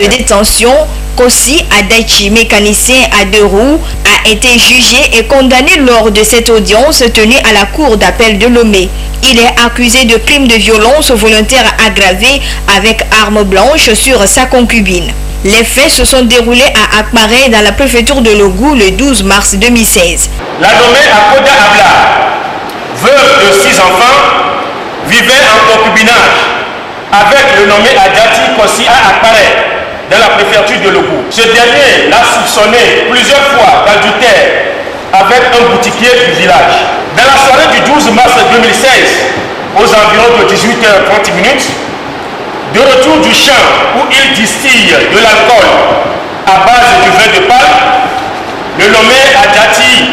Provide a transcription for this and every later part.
de détention, Kossi Adachi, mécanicien à 2 roues, a été jugé et condamné lors de cette audience tenue à la cour d'appel de Lomé. Il est accusé de crime de violence volontaire aggravé avec arme blanche sur sa concubine. Les faits se sont déroulés à Akparé dans la préfecture de Logou le 12 mars 2016. La nommée Akoda Abla, veuve de 6 enfants, vivait en concubinage avec le nommé Adjati Kossi à Akparé dans la préfecture de Logou. Ce dernier l'a soupçonné plusieurs fois d'adultère avec un boutiquier du village. Dans la soirée du 12 mars 2016, aux environs de 18h30, de retour du champ où il distille de l'alcool à base du vin de palme, le nommé Adjati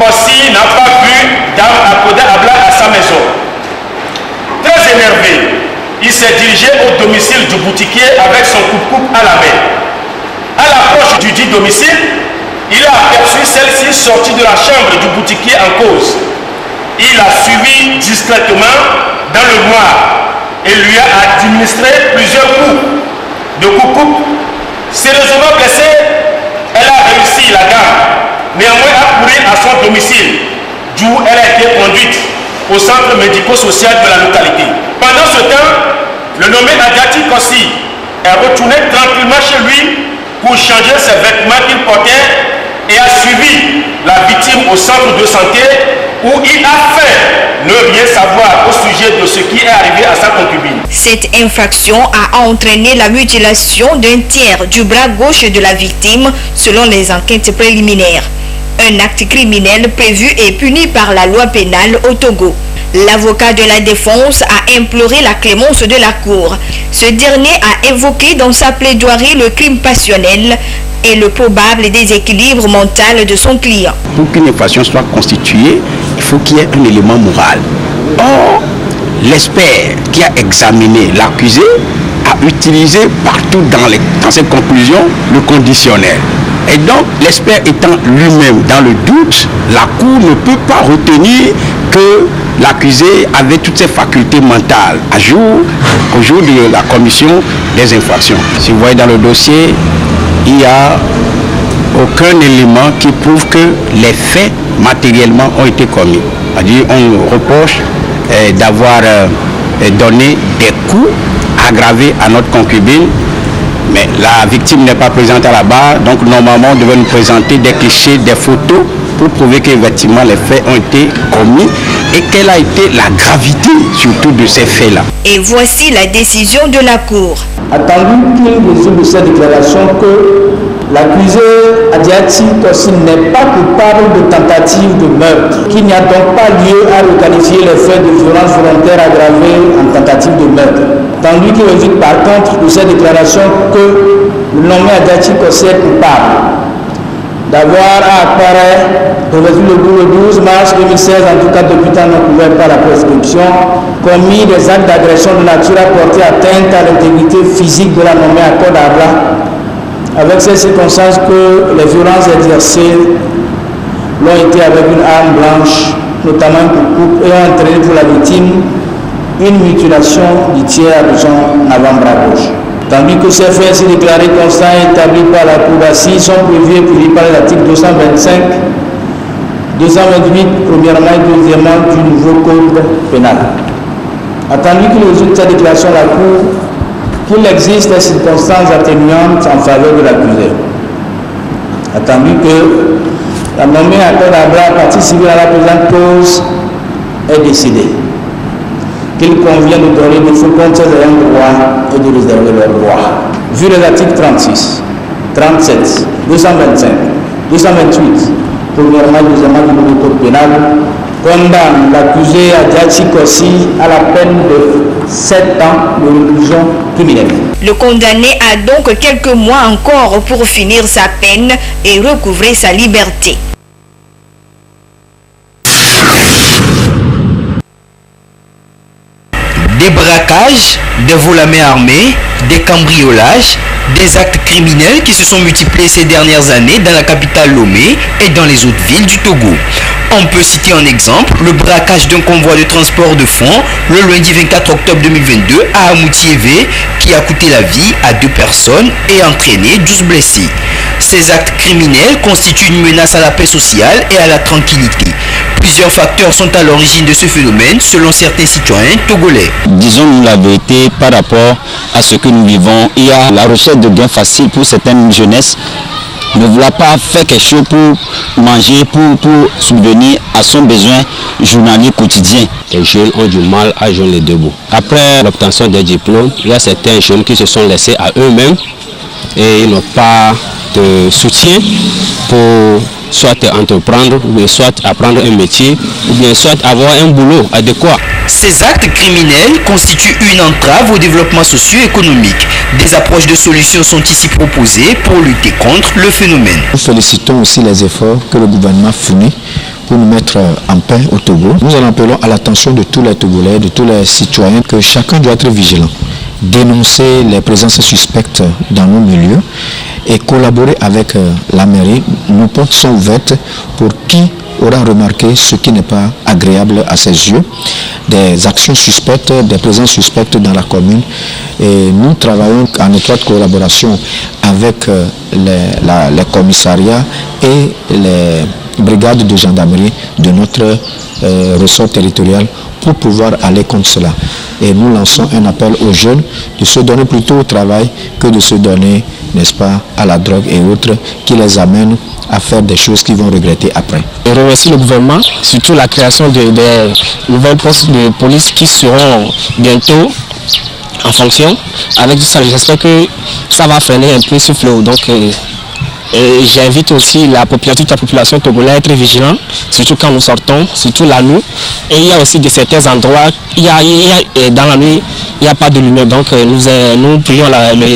Kossi n'a pas vu Dame Akoda Abla à sa maison. Très énervé, il s'est dirigé au domicile du boutiquier avec son coupe-coupe à la main. À l'approche du dit domicile, il a aperçu celle-ci sortie de la chambre du boutiquier en cause. Il a suivi discrètement dans le noir et lui a administré plusieurs coups de coupe-coupe. Sérieusement blessée, elle a réussi la dame, néanmoins à courir à son domicile, d'où elle a été conduite au centre médico-social de la localité. Pendant ce temps, le nommé Adjati Kossi est retourné tranquillement chez lui pour changer ses vêtements qu'il portait et a suivi la victime au centre de santé où il a fait ne rien savoir au sujet de ce qui est arrivé à sa concubine. Cette infraction a entraîné la mutilation d'un tiers du bras gauche de la victime selon les enquêtes préliminaires. Un acte criminel prévu et puni par la loi pénale au Togo. L'avocat de la défense a imploré la clémence de la Cour. Ce dernier a évoqué dans sa plaidoirie le crime passionnel et le probable déséquilibre mental de son client. Pour qu'une infraction soit constituée, il faut qu'il y ait un élément moral. Or, l'expert qui a examiné l'accusé a utilisé partout dans ses conclusions le conditionnel. Et donc, l'expert étant lui-même dans le doute, la Cour ne peut pas retenir que l'accusé avait toutes ses facultés mentales au jour de la commission des infractions. Si vous voyez dans le dossier, il n'y a aucun élément qui prouve que les faits matériellement ont été commis. C'est-à-dire, on reproche d'avoir donné des coups aggravés à notre concubine, mais la victime n'est pas présente à la barre, donc normalement on devait nous présenter des clichés, des photos pour prouver qu'effectivement les faits ont été commis et quelle a été la gravité surtout de ces faits-là. Et voici la décision de la Cour. Attendu qu'il résulte de cette déclaration que l'accusé Adjati Kossi n'est pas coupable de tentative de meurtre, qu'il n'y a donc pas lieu à requalifier les faits de violence volontaire aggravée en tentative de meurtre. Tandis qu'il résulte par contre de cette déclaration que le nommé Adjati Kossi est coupable d'avoir à apparaître le 12 mars 2016, en tout cas depuis temps non couvert par la prescription, commis des actes d'agression de nature à porter atteinte à l'intégrité physique de la nommée Akoda Abla, avec ces circonstances que les violences exercées l'ont été avec une arme blanche, notamment un coupe, et ont entraîné pour la victime une mutilation du tiers de son avant-bras gauche. Tandis que ces faits ainsi déclarés constants et établis par la Cour d'assises sont prévus et punis par l'article 225, 228, premièrement et deuxièmement du nouveau code pénal. Attendu qu'il résulte de cette déclaration à la Cour qu'il existe des circonstances atténuantes en faveur de l'accusé. Attendu que la nommée Akoda Abla, partie civile à la présente cause, est décidée. Qu'il convient de donner des faux comptes aux ayants droit et de réserver leurs droits. Vu les articles 36, 37, 225, 228, premièrement et deuxièmement du nouveau code pénal, condamne l'accusé Adjati Kossi à la peine de 7 ans de réclusion criminelle. Le condamné a donc quelques mois encore pour finir sa peine et recouvrer sa liberté. Des braquages, des vols à main armée, des cambriolages, des actes criminels qui se sont multipliés ces dernières années dans la capitale Lomé et dans les autres villes du Togo. On peut citer en exemple le braquage d'un convoi de transport de fonds le lundi 24 octobre 2022 à Amoutiévé qui a coûté la vie à 2 personnes et entraîné 12 blessés. Ces actes criminels constituent une menace à la paix sociale et à la tranquillité. Plusieurs facteurs sont à l'origine de ce phénomène selon certains citoyens togolais. Disons-nous la vérité par rapport à ce que nous vivons. Il y a la recherche de gains faciles pour certaines jeunesses. Ne vouloir pas faire quelque chose pour manger, pour subvenir à son besoin journalier quotidien. Les jeunes ont du mal à joindre les deux bouts. Après l'obtention des diplômes, il y a certains jeunes qui se sont laissés à eux-mêmes et ils n'ont pas de soutien pour soit entreprendre, ou soit apprendre un métier, ou bien soit avoir un boulot adéquat. Ces actes criminels constituent une entrave au développement socio-économique. Des approches de solutions sont ici proposées pour lutter contre le phénomène. Nous félicitons aussi les efforts que le gouvernement fournit pour nous mettre en paix au Togo. Nous en appelons à l'attention de tous les Togolais, de tous les citoyens, que chacun doit être vigilant, dénoncer les présences suspectes dans nos milieux et collaborer avec la mairie. Nos portes sont ouvertes pour qui aura remarqué ce qui n'est pas agréable à ses yeux, des actions suspectes, des présences suspectes dans la commune. Et nous travaillons en étroite collaboration avec les commissariats et les brigades de gendarmerie de notre ressort territorial pour pouvoir aller contre cela. Et nous lançons un appel aux jeunes de se donner plutôt au travail que de se donner, n'est-ce pas, à la drogue et autres qui les amènent à faire des choses qu'ils vont regretter après. Je remercie le gouvernement, surtout la création de nouvelles postes de police qui seront bientôt en fonction. Avec tout ça, j'espère que ça va freiner un peu ce fléau. Donc, j'invite aussi toute la population togolaise à être vigilante, surtout quand nous sortons, surtout la nuit. Et il y a aussi certains endroits, dans la nuit, il n'y a pas de lumière. Donc nous prions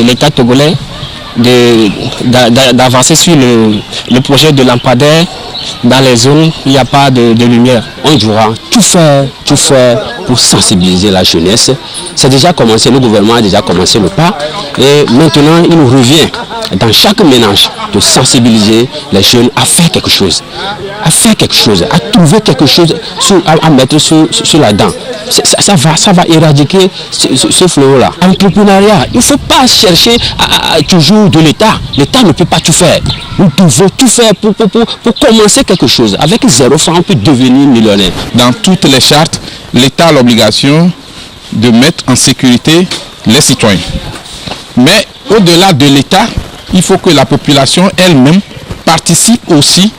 l'État togolais d'avancer sur le projet de lampadaire dans les zones où il n'y a pas de lumière. On devra tout faire pour sensibiliser la jeunesse. C'est déjà commencé, le gouvernement a déjà commencé le pas. Et maintenant, il nous revient dans chaque ménage de sensibiliser les jeunes à faire quelque chose. À trouver quelque chose à mettre sur la dent. Ça va éradiquer ce fléau-là. Entrepreneuriat, il ne faut pas chercher toujours de l'État. L'État ne peut pas tout faire. Nous devons tout faire pour commencer quelque chose. Avec 0 francs, on peut devenir millionnaire. Dans toutes les chartes, l'État a l'obligation de mettre en sécurité les citoyens. Mais au-delà de l'État, il faut que la population elle-même participe aussi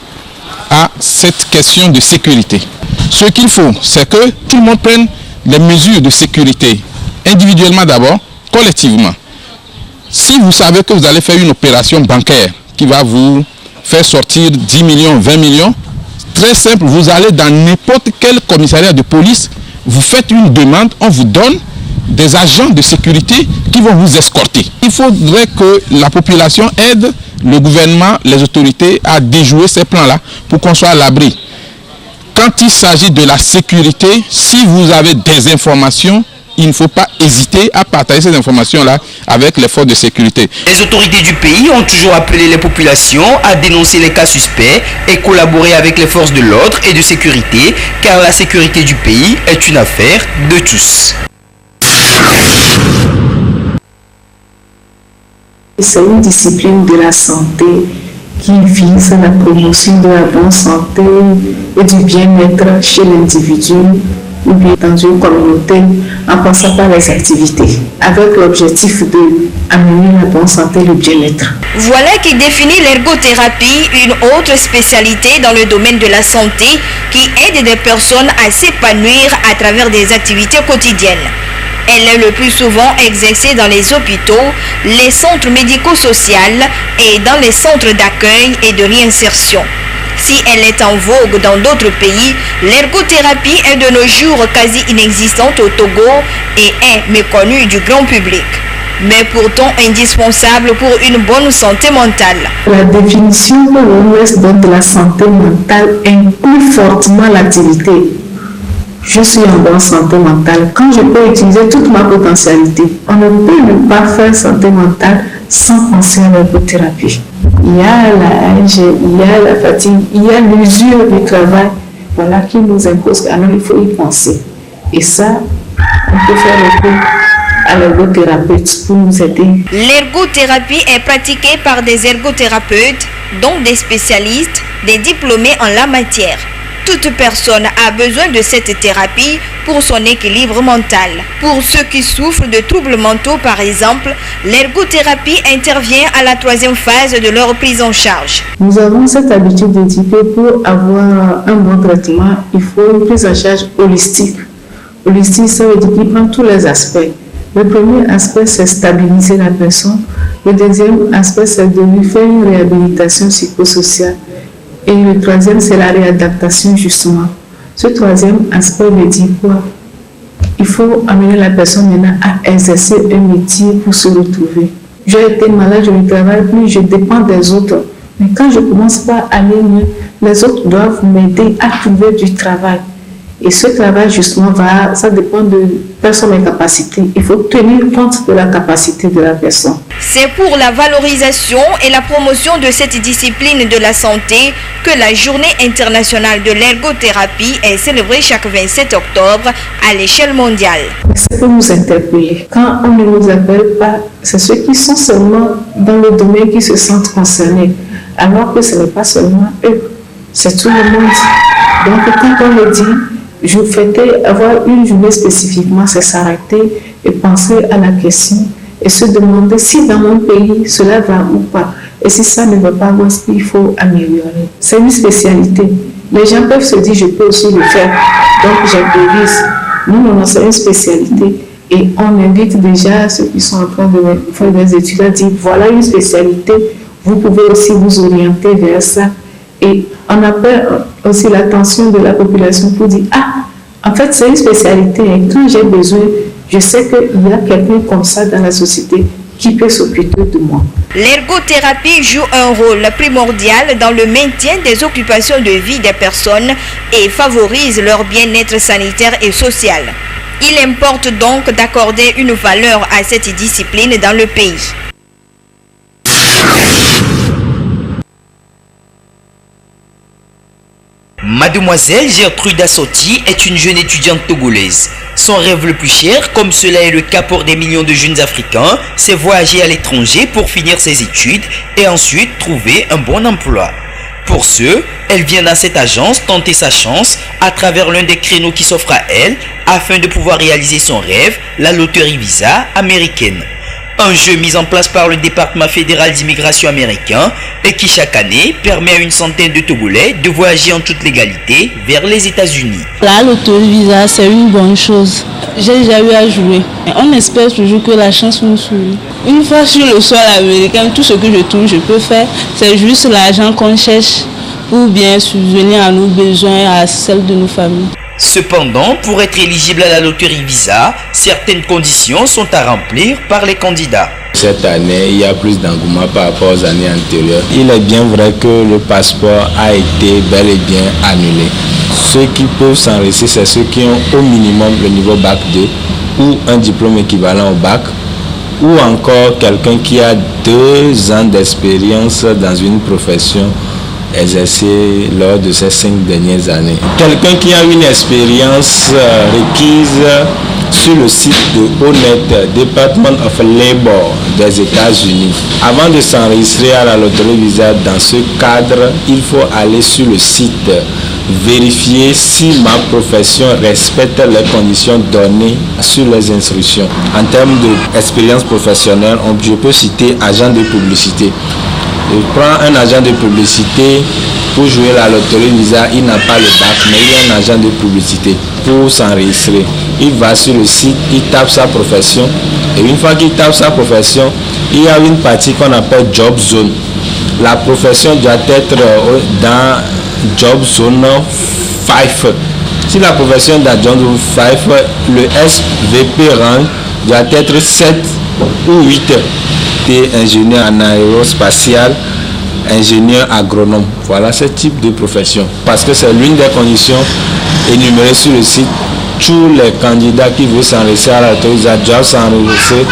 à cette question de sécurité. Ce qu'il faut, c'est que tout le monde prenne les mesures de sécurité, individuellement d'abord, collectivement. Si vous savez que vous allez faire une opération bancaire qui va vous faire sortir 10 millions, 20 millions, très simple, vous allez dans n'importe quel commissariat de police, vous faites une demande, on vous donne des agents de sécurité qui vont vous escorter. Il faudrait que la population aide le gouvernement, les autorités à déjouer ces plans-là pour qu'on soit à l'abri. Quand il s'agit de la sécurité, si vous avez des informations, il ne faut pas hésiter à partager ces informations-là avec les forces de sécurité. Les autorités du pays ont toujours appelé les populations à dénoncer les cas suspects et collaborer avec les forces de l'ordre et de sécurité, car la sécurité du pays est une affaire de tous. C'est une discipline de la santé qui vise la promotion de la bonne santé et du bien-être chez l'individu ou bien dans une communauté en passant par les activités, avec l'objectif d'amener la bonne santé et le bien-être. Voilà qui définit l'ergothérapie, une autre spécialité dans le domaine de la santé qui aide des personnes à s'épanouir à travers des activités quotidiennes. Elle est le plus souvent exercée dans les hôpitaux, les centres médico-sociaux et dans les centres d'accueil et de réinsertion. Si elle est en vogue dans d'autres pays, l'ergothérapie est de nos jours quasi inexistante au Togo et est méconnue du grand public, mais pourtant indispensable pour une bonne santé mentale. La définition que l'OMS donne de la santé mentale inclut fortement l'activité. Je suis en bonne santé mentale quand je peux utiliser toute ma potentialité. On ne peut ne pas faire santé mentale sans penser à l'ergothérapie. Il y a l'âge, il y a la fatigue, il y a l'usure du travail. voilà, qui nous impose qu'alors il faut y penser. Et ça, on peut faire recours à l'ergothérapeute pour nous aider. L'ergothérapie est pratiquée par des ergothérapeutes, dont des spécialistes, des diplômés en la matière. Toute personne a besoin de cette thérapie pour son équilibre mental. Pour ceux qui souffrent de troubles mentaux, par exemple, l'ergothérapie intervient à la 3e phase de leur prise en charge. Nous avons cette habitude de dire que pour avoir un bon traitement, il faut une prise en charge holistique. Holistique, ça veut dire qu'il prend tous les aspects. Le premier aspect, c'est stabiliser la personne. Le deuxième aspect, c'est de lui faire une réhabilitation psychosociale. Et le 3e, c'est la réadaptation, justement. Ce 3e aspect me dit quoi? Il faut amener la personne maintenant à exercer un métier pour se retrouver. J'ai été malade, je ne travaille plus, je dépends des autres. Mais quand je commence pas à aller mieux, les autres doivent m'aider à trouver du travail. Et ce travail, justement, ça dépend de personne et capacité. Il faut tenir compte de la capacité de la personne. C'est pour la valorisation et la promotion de cette discipline de la santé que la Journée internationale de l'ergothérapie est célébrée chaque 27 octobre à l'échelle mondiale. Ça peut nous interpeller. Quand on ne nous appelle pas, c'est ceux qui sont seulement dans le domaine qui se sentent concernés. Alors que ce n'est pas seulement eux, c'est tout le monde. Donc quand on me dit, je souhaitais avoir une journée spécifiquement, c'est s'arrêter et penser à la question et se demander si dans mon pays cela va ou pas. Et si ça ne va pas, où est-ce qu'il faut améliorer? C'est une spécialité. Les gens peuvent se dire, je peux aussi le faire, donc j'improvise. Non, c'est une spécialité. Et on invite déjà ceux qui sont en train de faire des études à dire, voilà une spécialité, vous pouvez aussi vous orienter vers ça. Et on appelle aussi l'attention de la population pour dire, en fait, c'est une spécialité. Et quand j'ai besoin, je sais qu'il y a quelqu'un comme ça dans la société qui peut s'occuper de moi. L'ergothérapie joue un rôle primordial dans le maintien des occupations de vie des personnes et favorise leur bien-être sanitaire et social. Il importe donc d'accorder une valeur à cette discipline dans le pays. Mademoiselle Gertrude Assotti est une jeune étudiante togolaise. Son rêve le plus cher, comme cela est le cas pour des millions de jeunes Africains, c'est voyager à l'étranger pour finir ses études et ensuite trouver un bon emploi. Pour ce, elle vient dans cette agence tenter sa chance à travers l'un des créneaux qui s'offre à elle afin de pouvoir réaliser son rêve, la loterie Visa américaine. Un jeu mis en place par le département fédéral d'immigration américain et qui chaque année permet à une centaine de Togolais de voyager en toute légalité vers les États-Unis. La loterie Visa, c'est une bonne chose. J'ai déjà eu à jouer. On espère toujours que la chance nous sourit. Une fois sur le sol américain, tout ce que je trouve, je peux faire, c'est juste l'argent qu'on cherche ou bien subvenir à nos besoins et à celles de nos familles. Cependant, pour être éligible à la loterie Visa, certaines conditions sont à remplir par les candidats. Cette année, il y a plus d'engouement par rapport aux années antérieures. Il est bien vrai que le passeport a été bel et bien annulé. Ceux qui peuvent s'enregistrer, c'est ceux qui ont au minimum le niveau Bac 2 ou un diplôme équivalent au Bac, ou encore quelqu'un qui a 2 ans d'expérience dans une profession exercé lors de ces 5 dernières années. Quelqu'un qui a une expérience requise sur le site de ONET, Department of Labor des États-Unis. Avant de s'enregistrer à la loterie Visa dans ce cadre, il faut aller sur le site, vérifier si ma profession respecte les conditions données sur les instructions. En termes d'expérience professionnelle, je peux citer agent de publicité. Je prends un agent de publicité pour jouer la loterie Visa, il n'a pas le bac, mais il est un agent de publicité pour s'enregistrer. Il va sur le site, il tape sa profession et une fois qu'il tape sa profession, il y a une partie qu'on appelle Job Zone. La profession doit être dans Job Zone 5. Si la profession est dans Job Zone 5, le SVP rang doit être 7 ou 8. Ingénieur en aérospatial, ingénieur agronome. Voilà ce type de profession. Parce que c'est l'une des conditions énumérées sur le site. Tous les candidats qui veulent s'enregistrer à la loterie doivent s'enregistrer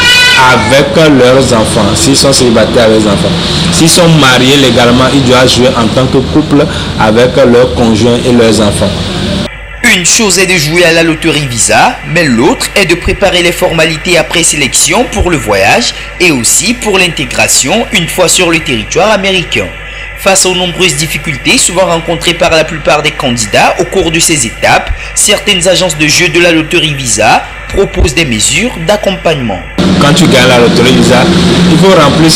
avec leurs enfants. S'ils sont célibataires, avec leurs enfants. S'ils sont mariés légalement, ils doivent jouer en tant que couple avec leurs conjoints et leurs enfants. Une chose est de jouer à la loterie Visa, mais l'autre est de préparer les formalités après sélection pour le voyage et aussi pour l'intégration une fois sur le territoire américain. Face aux nombreuses difficultés souvent rencontrées par la plupart des candidats au cours de ces étapes, certaines agences de jeu de la loterie Visa proposent des mesures d'accompagnement. Quand tu gagnes la loterie Visa, il faut remplir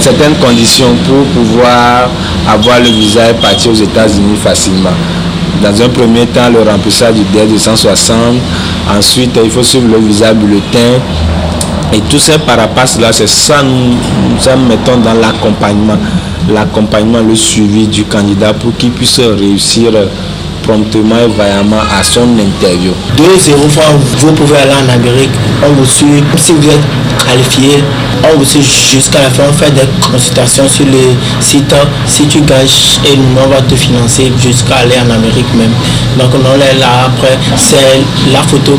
certaines conditions pour pouvoir avoir le visa et partir aux États-Unis facilement. Dans un premier temps, le remplissage du DES 260, ensuite il faut suivre le visa bulletin. Et tout ça par rapport à cela, c'est ça nous mettons dans l'accompagnement. L'accompagnement, le suivi du candidat pour qu'il puisse réussir promptement et vaillamment à son interview. 2-0 fois, vous pouvez aller en Amérique, on vous suit. Si vous êtes qualifié, on vous suit jusqu'à la fin, on fait des consultations sur le site. Si tu gagnes, et on va te financer jusqu'à aller en Amérique même. Donc on est là, après, c'est la photo.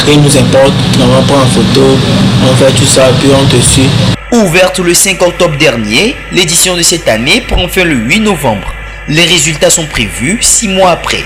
Et nous importe, on prend en photo, on fait tout ça, puis on te suit. Ouverte le 5 octobre dernier, l'édition de cette année prend fin le 8 novembre. Les résultats sont prévus 6 mois après.